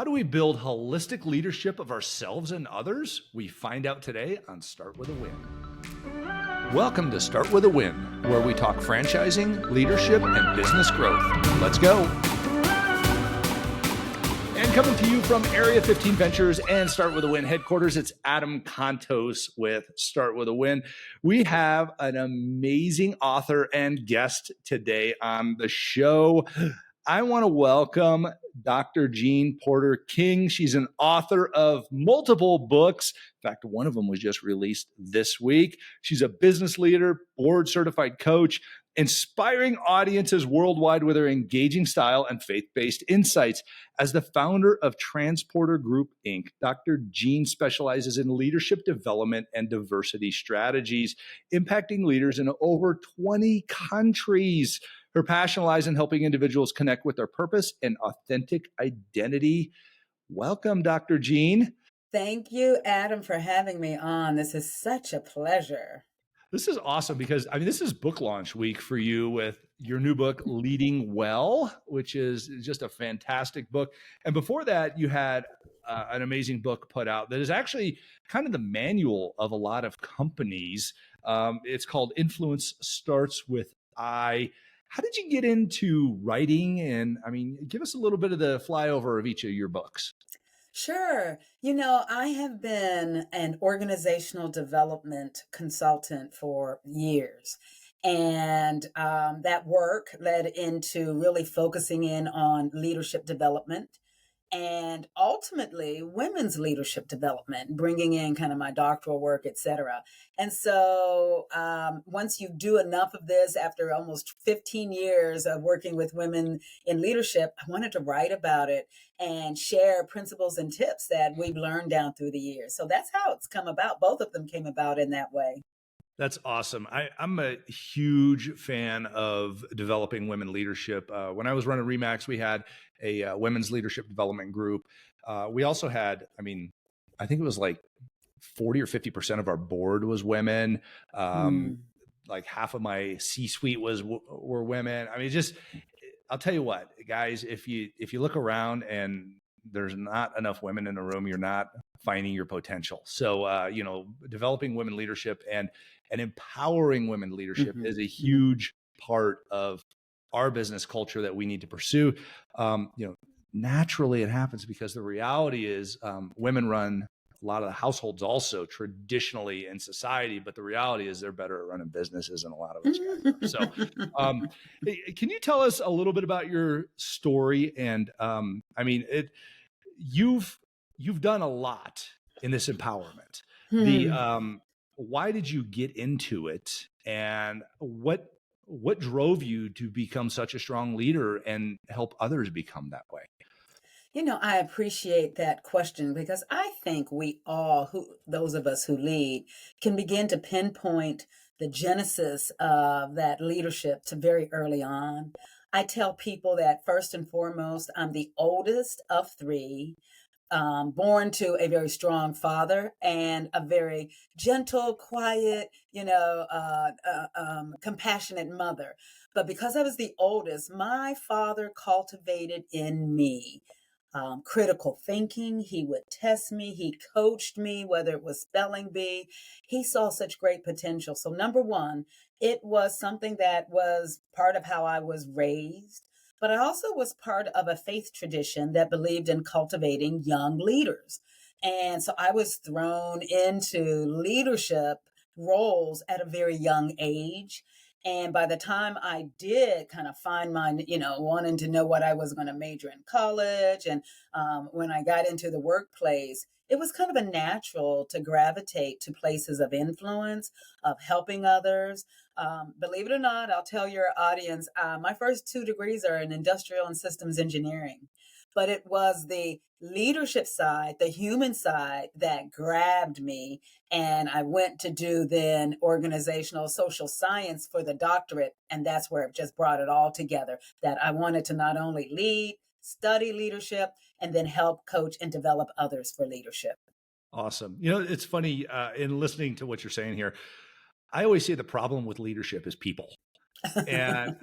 How do we build holistic leadership of ourselves and others? We find out today on Start With a Win. Welcome to Start With a Win, where we talk franchising, leadership, and business growth. Let's go. And coming to you from Area 15 Ventures and Start With a Win headquarters, it's Adam Contos with Start With a Win. We have an amazing author and guest today on the show. I want to welcome Dr. Jeanne Porter King. She's an author of multiple books. In fact, one of them was just released this week. She's a business leader, board certified coach, inspiring audiences worldwide with her engaging style and faith-based insights. As the founder of Transporter Group, Inc., Dr. Jeanne specializes in leadership development and diversity strategies, impacting leaders in over 20 countries. Her passion lies in helping individuals connect with their purpose and authentic identity. Welcome, Dr. Jeanne. Thank you, Adam, for having me on. This is such a pleasure. This is awesome because, this is book launch week for you with your new book, Leading Well, which is just a fantastic book. And before that, you had an amazing book put out that is actually kind of the manual of a lot of companies. It's called Influence Starts With I. How did you get into writing? And give us a little bit of the flyover of each of your books. Sure. I have been an organizational development consultant for years. And that work led into really focusing in on leadership development and ultimately women's leadership development, bringing in kind of my doctoral work, et cetera. And so once you do enough of this, after almost 15 years of working with women in leadership, I wanted to write about it and share principles and tips that we've learned down through the years. So that's how it's come about. Both of them came about in that way. That's awesome. I'm a huge fan of developing women leadership. When I was running Remax, we had a women's leadership development group. We also had, I think it was like 40 or 50% of our board was women. Like half of my C-suite were women. I'll tell you what, guys, if you look around and there's not enough women in the room, you're not finding your potential. So, developing women leadership and empowering women leadership is a huge part of our business culture that we need to pursue. Naturally it happens because the reality is women run a lot of the households also traditionally in society, but the reality is they're better at running businesses than a lot of us guys are. So can you tell us a little bit about your story? And you've done a lot in this empowerment. Why did you get into it, and what drove you to become such a strong leader and help others become that way? I appreciate that question because I think we all, those of us who lead, can begin to pinpoint the genesis of that leadership to very early on. I tell people that first and foremost, I'm the oldest of three, born to a very strong father and a very gentle, quiet, compassionate mother. But because I was the oldest, my father cultivated in me critical thinking. He would test me. He coached me, whether it was spelling bee. He saw such great potential. So number one, it was something that was part of how I was raised. But I also was part of a faith tradition that believed in cultivating young leaders. And so I was thrown into leadership roles at a very young age. And by the time I did kind of find my, wanting to know what I was going to major in college, and when I got into the workplace, it was kind of a natural to gravitate to places of influence, of helping others. Believe it or not, I'll tell your audience, my first 2 degrees are in industrial and systems engineering. But it was the leadership side, the human side that grabbed me. And I went to do then organizational social science for the doctorate. And that's where it just brought it all together, that I wanted to not only lead, study leadership, and then help coach and develop others for leadership. Awesome. It's funny in listening to what you're saying here. I always say the problem with leadership is people. And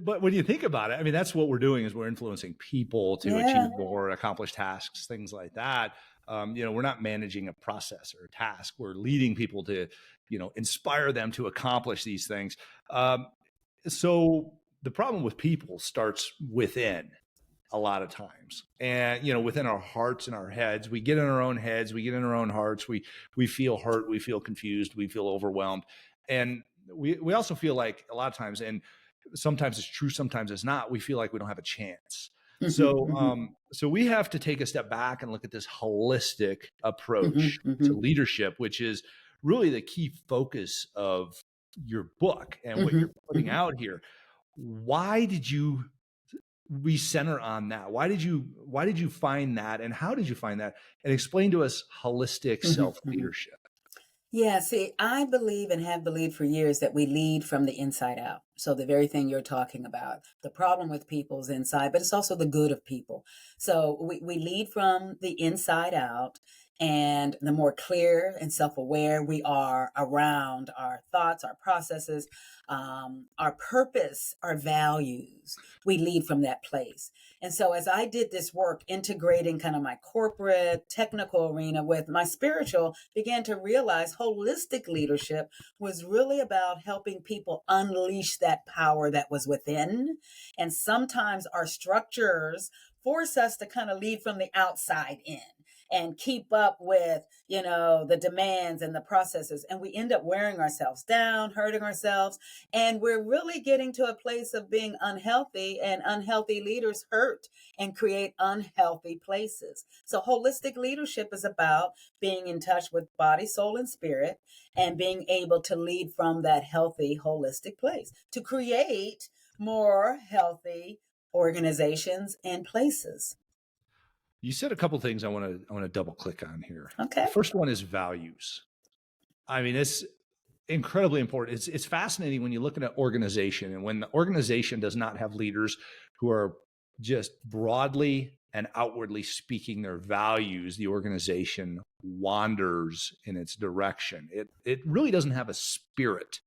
but when you think about it, I mean, that's what we're doing is we're influencing people to Yeah. achieve more, accomplish tasks, things like that. We're not managing a process or a task. We're leading people to, inspire them to accomplish these things. So the problem with people starts within a lot of times, and within our hearts and our heads. We get in our own heads, we get in our own hearts, we feel hurt, we feel confused, we feel overwhelmed, and we also feel like a lot of times, and sometimes it's true, sometimes it's not, we feel like we don't have a chance. So so we have to take a step back and look at this holistic approach to leadership, which is really the key focus of your book and what you're putting out here. Why did you recenter on that? Why did you find that, and how did you find that? And explain to us holistic self-leadership. Yeah, see, I believe and have believed for years that we lead from the inside out. So the very thing you're talking about, the problem with people is inside, but it's also the good of people. So we lead from the inside out, and the more clear and self-aware we are around our thoughts, our processes, our purpose, our values, we lead from that place. And so as I did this work, integrating kind of my corporate technical arena with my spiritual, began to realize holistic leadership was really about helping people unleash that power that was within. And sometimes our structures force us to kind of lead from the outside in and keep up with, the demands and the processes. And we end up wearing ourselves down, hurting ourselves. And we're really getting to a place of being unhealthy, and unhealthy leaders hurt and create unhealthy places. So holistic leadership is about being in touch with body, soul, and spirit, and being able to lead from that healthy, holistic place to create more healthy organizations and places. You said a couple things I want to double click on here. Okay. The first one is values. I mean, it's incredibly important. It's fascinating when you look at an organization, and when the organization does not have leaders who are just broadly and outwardly speaking their values, the organization wanders in its direction. It really doesn't have a spirit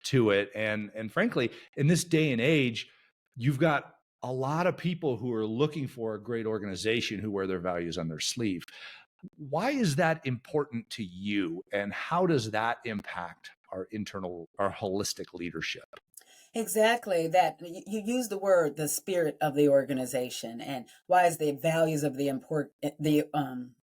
to it. And frankly, in this day and age, you've got a lot of people who are looking for a great organization who wear their values on their sleeve. Why is that important to you, and how does that impact our holistic leadership? Exactly. That you use the word, the spirit of the organization, and why is the values of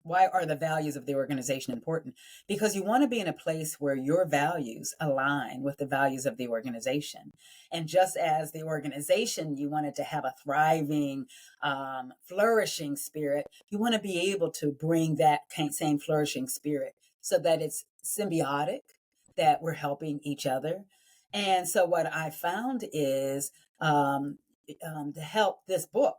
why are the values of the organization important? Because you want to be in a place where your values align with the values of the organization. And just as the organization, you want it to have a thriving, flourishing spirit, you want to be able to bring that same flourishing spirit so that it's symbiotic, that we're helping each other. And so what I found is, to help this book,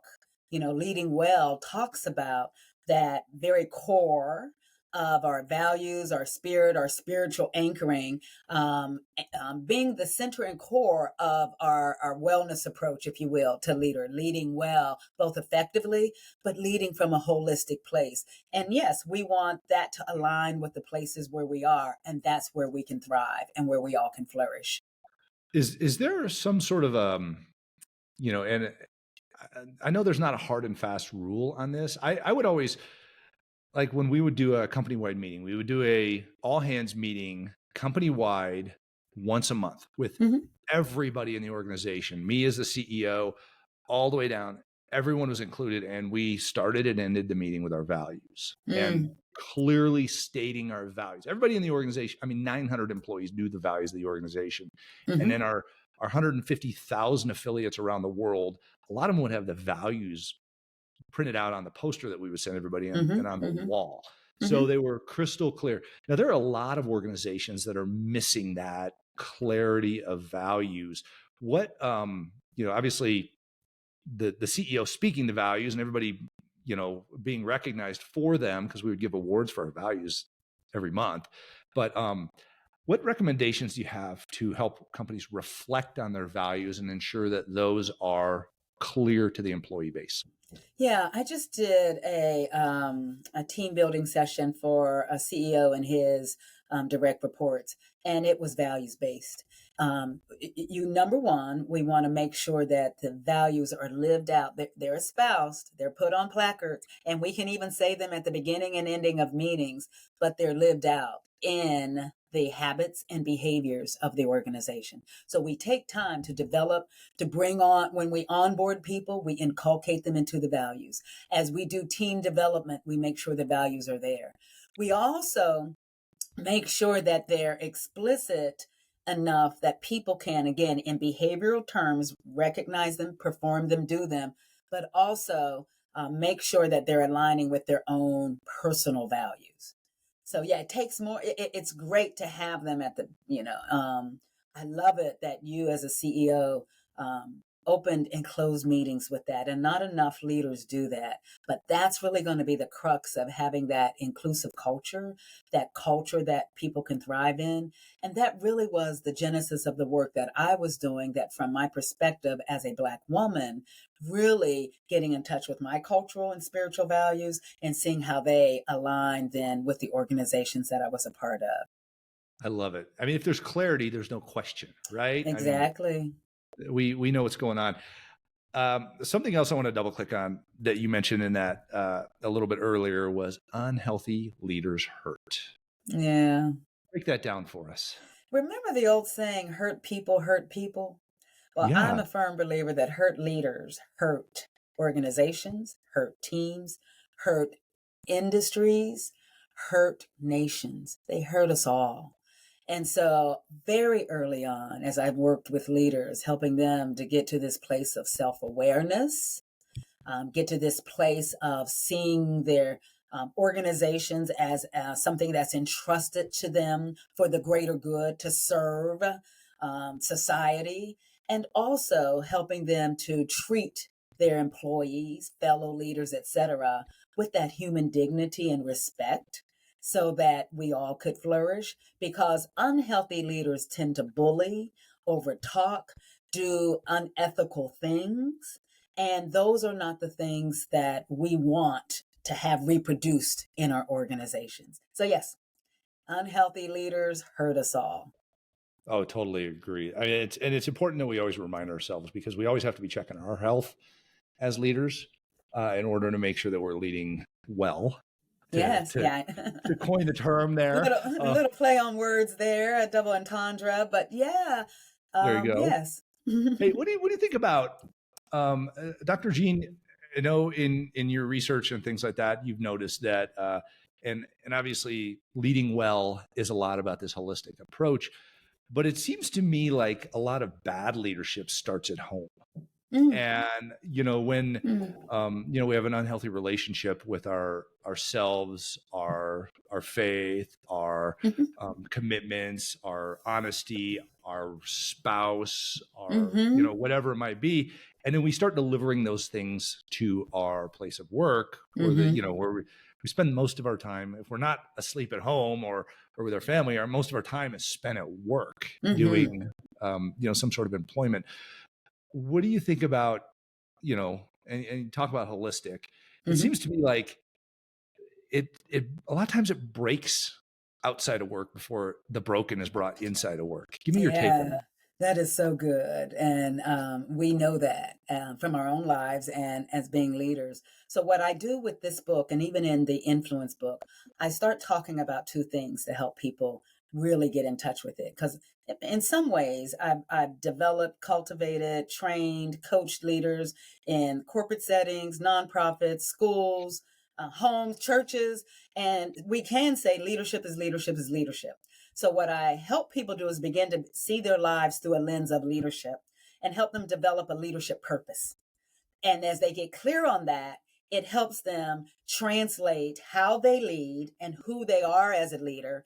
Leading Well, talks about that very core of our values, our spirit, our spiritual anchoring, being the center and core of our wellness approach, if you will, to leading well, both effectively, but leading from a holistic place. And yes, we want that to align with the places where we are, and that's where we can thrive and where we all can flourish. Is there some sort of and I know there's not a hard and fast rule on this. I would always, like, when we would do a company wide meeting, we would do a all hands meeting company wide once a month with everybody in the organization, me as the CEO, all the way down. Everyone was included, and we started and ended the meeting with our values and clearly stating our values. Everybody in the organization, I mean, 900 employees, knew the values of the organization. And then our 150,000 affiliates around the world, a lot of them would have the values printed out on the poster that we would send everybody and on the wall. So they were crystal clear. Now, there are a lot of organizations that are missing that clarity of values. What, obviously the CEO speaking the values and everybody, being recognized for them, because we would give awards for our values every month. But what recommendations do you have to help companies reflect on their values and ensure that those are clear to the employee base? Yeah, I just did a team building session for a CEO and his direct reports, and it was values based. Number one, we want to make sure that the values are lived out. They're espoused, they're put on placards, and we can even say them at the beginning and ending of meetings, but they're lived out in the habits and behaviors of the organization. So we take time to develop, to bring on, when we onboard people, we inculcate them into the values. As we do team development, we make sure the values are there. We also make sure that they're explicit enough that people can, again, in behavioral terms, recognize them, perform them, do them, but also make sure that they're aligning with their own personal values. So yeah, it takes more. It's great to have them at the, I love it that you as a CEO opened and closed meetings with that. And not enough leaders do that. But that's really going to be the crux of having that inclusive culture that people can thrive in. And that really was the genesis of the work that I was doing, that from my perspective as a Black woman, really getting in touch with my cultural and spiritual values and seeing how they align then with the organizations that I was a part of. I love it. I mean, if there's clarity, there's no question, right? Exactly. I mean, we know what's going on. Something else I want to double click on that you mentioned in that a little bit earlier was unhealthy leaders hurt. Yeah. Break that down for us. Remember the old saying, hurt people hurt people? Well, Yeah. I'm a firm believer that hurt leaders hurt organizations, hurt teams, hurt industries, hurt nations. They hurt us all. And so very early on, as I've worked with leaders, helping them to get to this place of self-awareness, get to this place of seeing their organizations as something that's entrusted to them for the greater good, to serve society, and also helping them to treat their employees, fellow leaders, etc., with that human dignity and respect, so that we all could flourish. Because unhealthy leaders tend to bully, overtalk, do unethical things. And those are not the things that we want to have reproduced in our organizations. So yes, unhealthy leaders hurt us all. Oh, totally agree. I mean, it's important that we always remind ourselves, because we always have to be checking our health as leaders in order to make sure that we're leading well. To coin the term there. A little play on words there, a double entendre, but yeah. There you go. Yes. Hey, what do you think about Dr. Jeanne? I know in your research and things like that, you've noticed that, and obviously leading well is a lot about this holistic approach, but it seems to me like a lot of bad leadership starts at home. And when we have an unhealthy relationship with ourselves, our faith, our commitments, our honesty, our spouse, our whatever it might be, and then we start delivering those things to our place of work, or where we spend most of our time. If we're not asleep at home or with our family, most of our time is spent at work doing some sort of employment. What do you think about, and you talk about holistic, it seems to me like it a lot of times it breaks outside of work before the broken is brought inside of work. Give me your take on that. That is so good. And we know that from our own lives and as being leaders. So what I do with this book, and even in the influence book, I start talking about two things to help people really get in touch with it. Because in some ways, I've developed, cultivated, trained, coached leaders in corporate settings, nonprofits, schools, homes, churches. And we can say leadership is leadership is leadership. So what I help people do is begin to see their lives through a lens of leadership and help them develop a leadership purpose. And as they get clear on that, it helps them translate how they lead and who they are as a leader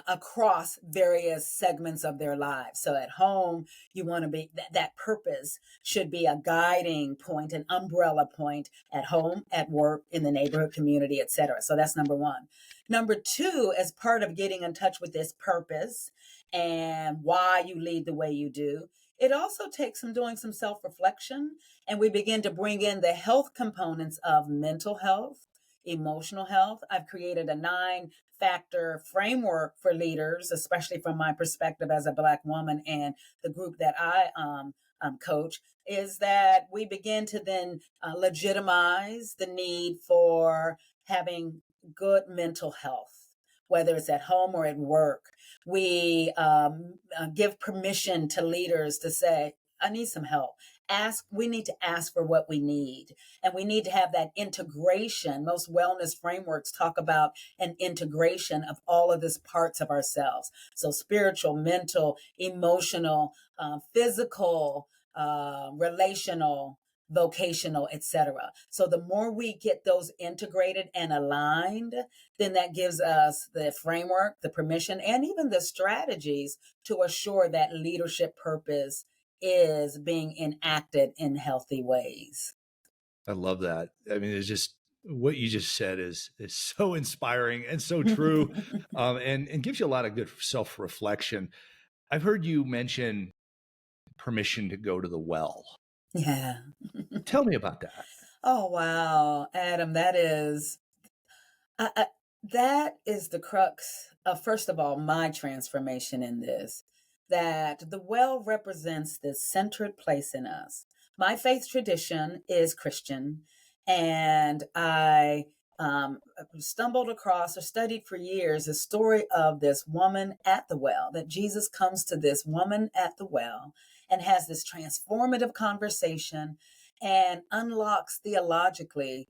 across various segments of their lives. So at home, you want to be, that purpose should be a guiding point, an umbrella point at home, at work, in the neighborhood, community, etc. So that's number one. Number two, as part of getting in touch with this purpose and why you lead the way you do, it also takes some doing some self-reflection, and we begin to bring in the health components of mental health, emotional health. I've created a 9-factor framework for leaders, especially from my perspective as a Black woman and the group that I coach, is that we begin to then legitimize the need for having good mental health, whether it's at home or at work. We give permission to leaders to say, I need some help. We need to ask for what we need. And we need to have that integration. Most wellness frameworks talk about an integration of all of these parts of ourselves. So spiritual, mental, emotional, physical, relational, vocational, etc. So the more we get those integrated and aligned, then that gives us the framework, the permission, and even the strategies to assure that leadership purpose is being enacted in healthy ways. I love that. I mean, it's just what you just said is so inspiring and so true, and gives you a lot of good self-reflection. I've heard you mention permission to go to the well. Yeah. Tell me about that. Oh, wow, Adam, that is the crux of, first of all, my transformation in this, that the well represents this centered place in us. My faith tradition is Christian, and I stumbled across or studied for years a story of this woman at the well, that Jesus comes to this woman at the well and has this transformative conversation and unlocks theologically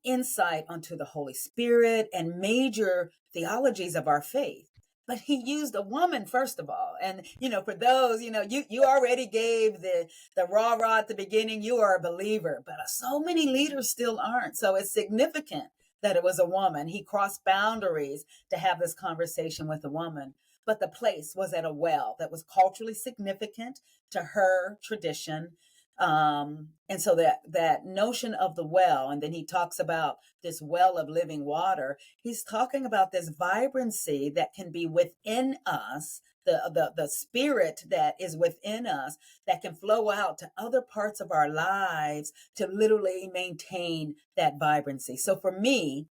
insight onto the Holy Spirit and major theologies of our faith. But he used a woman, first of all. And, for those, you already gave the rah-rah at the beginning. You are a believer, but so many leaders still aren't. So it's significant that it was a woman. He crossed boundaries to have this conversation with a woman. But the place was at a well that was culturally significant to her tradition. And so that notion of the well, and then he talks about this well of living water. He's talking about this vibrancy that can be within us, the spirit that is within us that can flow out to other parts of our lives to literally maintain that vibrancy. So for me,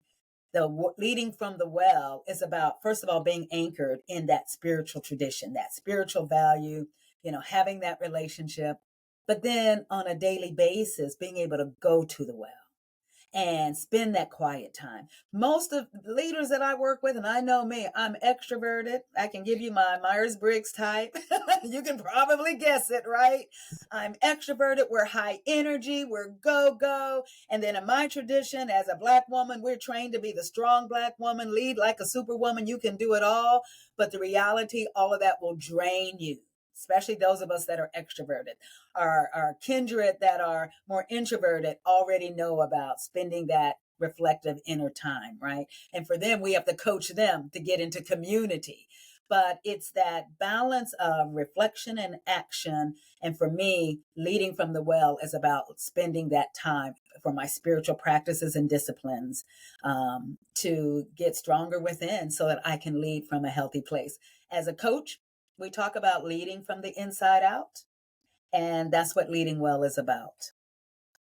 the leading from the well is about, first of all, being anchored in that spiritual tradition, that spiritual value, having that relationship. But then on a daily basis, being able to go to the well and spend that quiet time. Most of the leaders that I work with, and I know me, I'm extroverted. I can give you my Myers-Briggs type. You can probably guess it, right? I'm extroverted. We're high energy. We're go-go. And then in my tradition, as a Black woman, we're trained to be the strong Black woman, lead like a superwoman. You can do it all. But the reality, all of that will drain you, especially those of us that are extroverted. Our kindred that are more introverted already know about spending that reflective inner time, right? And for them, we have to coach them to get into community. But it's that balance of reflection and action. And for me, leading from the well is about spending that time for my spiritual practices and disciplines to get stronger within so that I can lead from a healthy place. As a coach, we talk about leading from the inside out, and that's what leading well is about.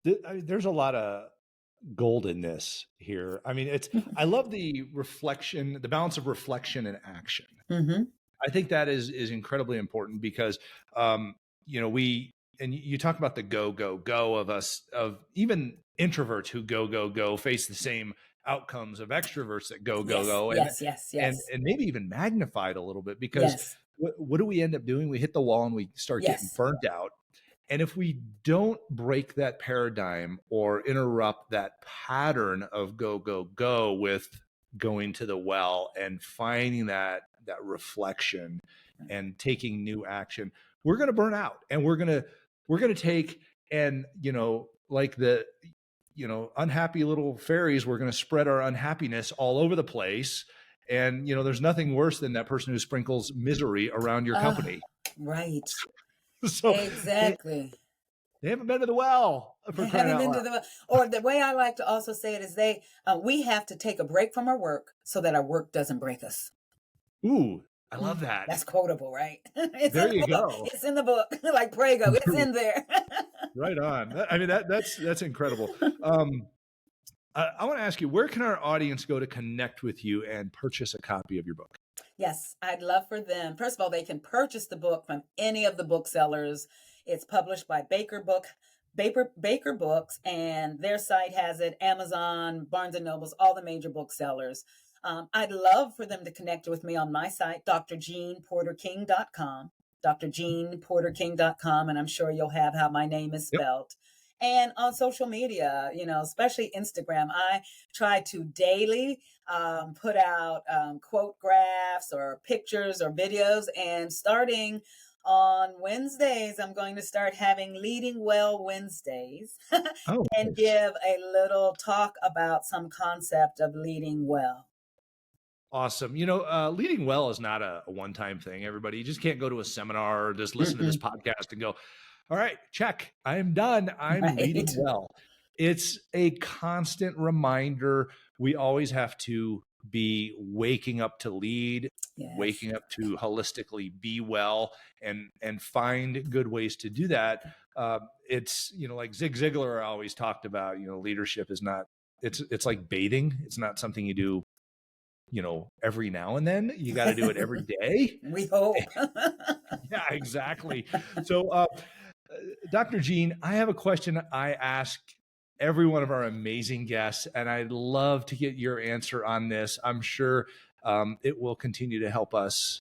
There's a lot of gold in this here. I mean, I love the reflection, the balance of reflection and action. Mm-hmm. I think that is incredibly important because, you talk about the go of us, of even introverts who go face the same outcomes of extroverts that go. Yes. And maybe even magnified a little bit because what do we end up doing? We hit the wall and we start getting burnt out. And if we don't break that paradigm or interrupt that pattern of go with going to the well and finding that reflection and taking new action, we're going to burn out, and we're going to take, and like the unhappy little fairies, we're going to spread our unhappiness all over the place. And there's nothing worse than that person who sprinkles misery around your company. Right. So exactly. They haven't been to the well. Or the way I like to also say it is we have to take a break from our work so that our work doesn't break us. Ooh, I love that. That's quotable, right? There you go. It's in the book, like Prego. It's in there. Right on. I mean, that's incredible. I want to ask you, where can our audience go to connect with you and purchase a copy of your book? Yes, I'd love for them. First of all, they can purchase the book from any of the booksellers. It's published by Baker Books, and their site has it. Amazon, Barnes and Nobles, all the major booksellers. I'd love for them to connect with me on my site, drjeanneporterking.com, drjeanneporterking.com, and I'm sure you'll have how my name is Yep. spelled. And on social media, especially Instagram, I try to daily put out quote graphs or pictures or videos. And starting on Wednesdays, I'm going to start having Leading Well Wednesdays Oh, and nice. give a little talk about some concept of leading well. Awesome. Leading well is not a one-time thing, everybody. You just can't go to a seminar or just listen to this Mm-mm. podcast and go, all right, check. I'm done. I'm leading Right. well. It's a constant reminder. We always have to be waking up to lead, Yes. waking up to holistically be well, and find good ways to do that. It's like Zig Ziglar always talked about. Leadership is not. It's like bathing. It's not something you do every now and then. You got to do it every day. We hope. Yeah, exactly. So, Dr. Jeanne, I have a question I ask every one of our amazing guests, and I'd love to get your answer on this. I'm sure it will continue to help us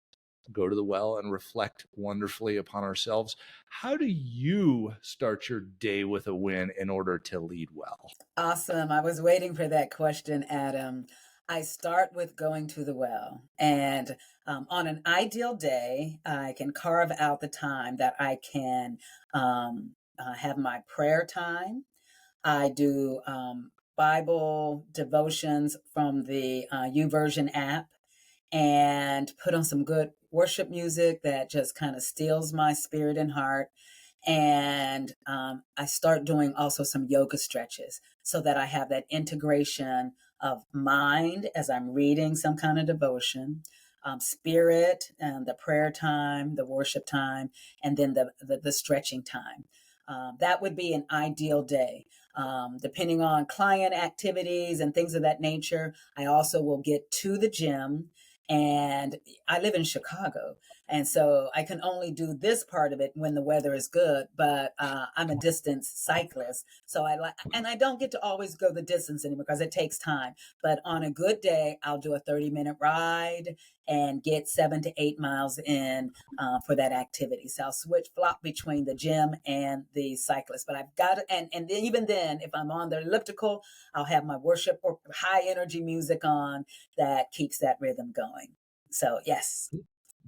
go to the well and reflect wonderfully upon ourselves. How do you start your day with a win in order to lead well? Awesome. I was waiting for that question, Adam. I start with going to the well. And on an ideal day, I can carve out the time that I can have my prayer time. I do Bible devotions from the YouVersion app and put on some good worship music that just kind of steals my spirit and heart. And I start doing also some yoga stretches so that I have that integration of mind as I'm reading some kind of devotion, spirit, and the prayer time, the worship time, and then the stretching time. That would be an ideal day. Depending on client activities and things of that nature, I also will get to the gym. And I live in Chicago. And so I can only do this part of it when the weather is good, but I'm a distance cyclist. So and I don't get to always go the distance anymore because it takes time. But on a good day, I'll do a 30-minute ride and get 7 to 8 miles in for that activity. So I'll flop between the gym and the cyclist. But I've got to, and even then, if I'm on the elliptical, I'll have my worship or high energy music on that keeps that rhythm going. So yes.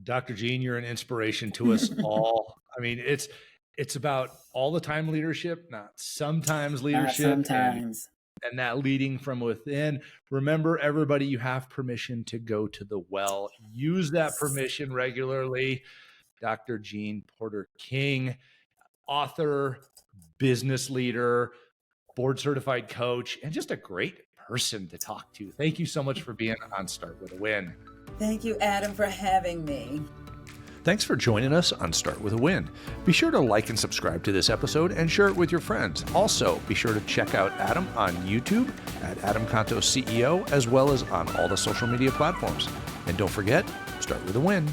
Dr. Jeanne, you're an inspiration to us all. I mean, it's about all the time leadership, not sometimes Not leadership, and sometimes. that leading from within. Remember, everybody, you have permission to go to the well. Use that permission regularly. Dr. Jeanne Porter King, author, business leader, board certified coach, and just a great person to talk to. Thank you so much for being on Start With a Win. Thank you, Adam, for having me. Thanks for joining us on Start With a Win. Be sure to like and subscribe to this episode and share it with your friends. Also, be sure to check out Adam on YouTube at Adam Contos CEO, as well as on all the social media platforms. And don't forget, start with a win.